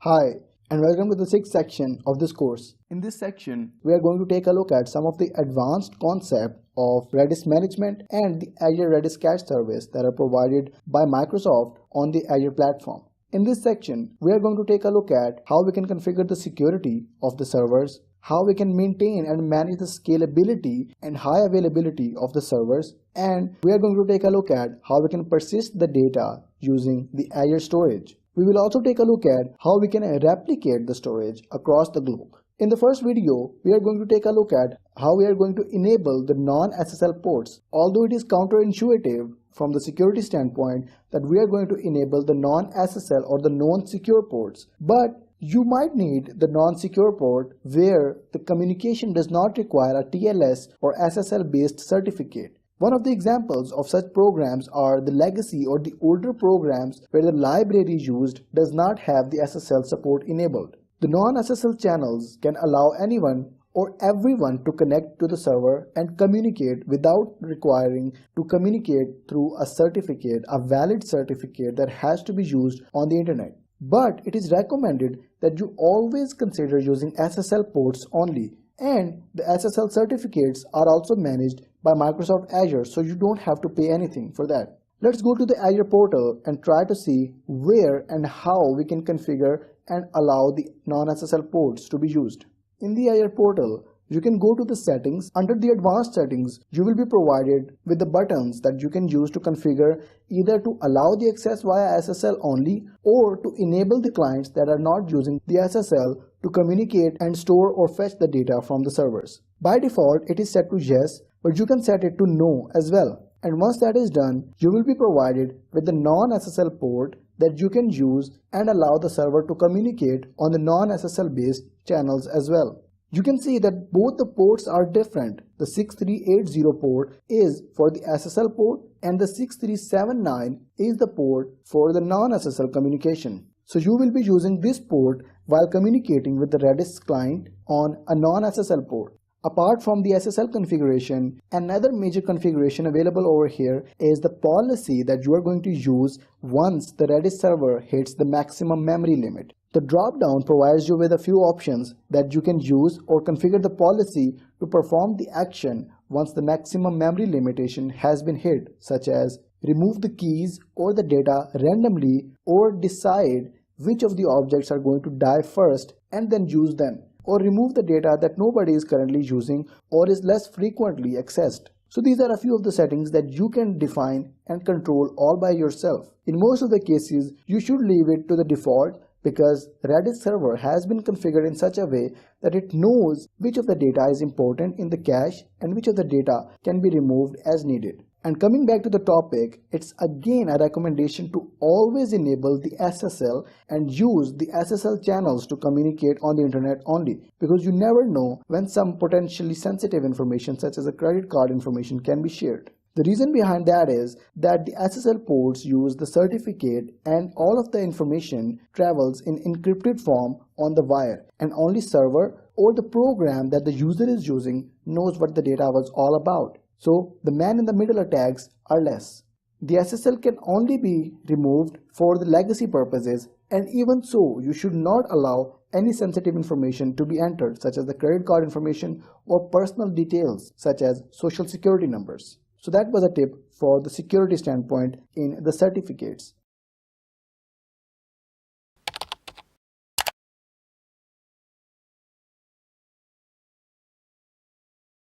Hi, and welcome to the sixth section of this course. In this section, we are going to take a look at some of the advanced concepts of Redis management and the Azure Redis cache service that are provided by Microsoft on the Azure platform. In this section, we are going to take a look at how we can configure the security of the servers, how we can maintain and manage the scalability and high availability of the servers, and we are going to take a look at how we can persist the data using the Azure storage. We will also take a look at how we can replicate the storage across the globe. In the first video, we are going to take a look at how we are going to enable the non-SSL ports. Although it is counterintuitive from the security standpoint that we are going to enable the non-SSL or the non-secure ports, but you might need the non-secure port where the communication does not require a TLS or SSL based certificate. One of the examples of such programs are the legacy or the older programs where the library used does not have the SSL support enabled. The non-SSL channels can allow anyone or everyone to connect to the server and communicate without requiring to communicate through a certificate, a valid certificate that has to be used on the internet. But it is recommended that you always consider using SSL ports only, and the SSL certificates are also managed by Microsoft Azure, so you don't have to pay anything for that. Let's go to the Azure portal and try to see where and how we can configure and allow the non-SSL ports to be used. In the Azure portal, you can go to the settings. Under the advanced settings, you will be provided with the buttons that you can use to configure either to allow the access via SSL only or to enable the clients that are not using the SSL to communicate and store or fetch the data from the servers. By default, it is set to yes, but you can set it to no as well. And once that is done, you will be provided with the non-SSL port that you can use and allow the server to communicate on the non-SSL based channels as well. You can see that both the ports are different. The 6380 port is for the SSL port and the 6379 is the port for the non-SSL communication. So you will be using this port while communicating with the Redis client on a non-SSL port. Apart from the SSL configuration, another major configuration available over here is the policy that you are going to use once the Redis server hits the maximum memory limit. The drop-down provides you with a few options that you can use or configure the policy to perform the action once the maximum memory limitation has been hit, such as remove the keys or the data randomly or decide which of the objects are going to die first and then use them, or remove the data that nobody is currently using or is less frequently accessed. So these are a few of the settings that you can define and control all by yourself. In most of the cases, you should leave it to the default because Redis server has been configured in such a way that it knows which of the data is important in the cache and which of the data can be removed as needed. And coming back to the topic, it's again a recommendation to always enable the SSL and use the SSL channels to communicate on the internet only, because you never know when some potentially sensitive information such as a credit card information can be shared. The reason behind that is that the SSL ports use the certificate and all of the information travels in encrypted form on the wire, and only server or the program that the user is using knows what the data was all about. So the man-in-the-middle attacks are less. The SSL can only be removed for the legacy purposes, and even so, you should not allow any sensitive information to be entered, such as the credit card information or personal details such as social security numbers. So that was a tip for the security standpoint in the certificates.